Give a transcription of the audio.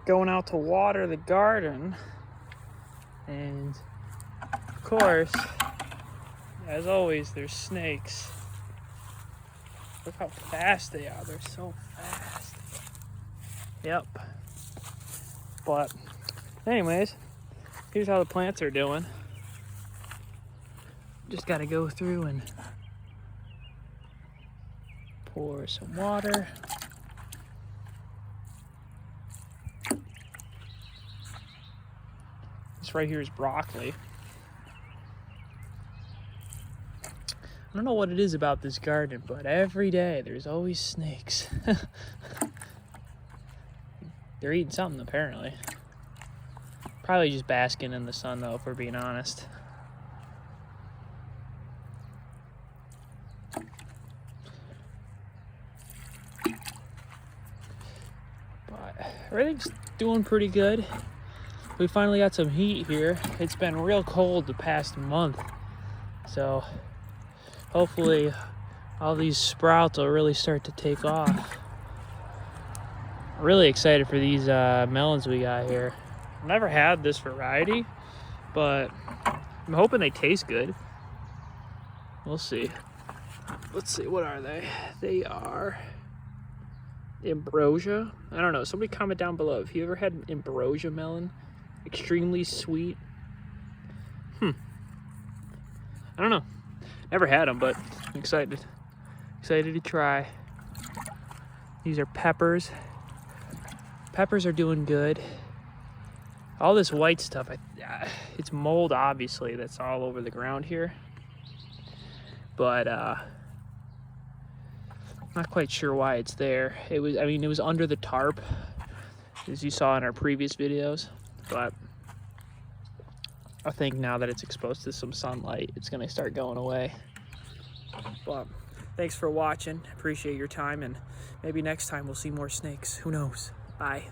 going out to water the garden, and of course, as always, there's snakes. Look how fast they are. They're so fast. Yep. But anyways, here's how the plants are doing. Just got to go through and pour some water. This right here is broccoli. I don't know what it is about this garden, but every day there's always snakes. They're eating something apparently. Probably just basking in the sun though, if we're being honest. But everything's doing pretty good. We finally got some heat here. It's been real cold the past month. So hopefully all these sprouts will really start to take off. I'm really excited for these melons we got here. I've never had this variety, but I'm hoping they taste good. We'll see. Let's see, what are they? They are ambrosia. I don't know. Somebody comment down below if you ever had an ambrosia melon. Extremely sweet. I don't know. Never had them, but I'm excited. Excited to try. These are peppers. Peppers are doing good. All this white stuff, it's mold obviously that's all over the ground here. But not quite sure why it's there. It was under the tarp, as you saw in our previous videos. But I think now that it's exposed to some sunlight, it's gonna start going away. But thanks for watching. Appreciate your time, and maybe next time we'll see more snakes. Who knows? Bye.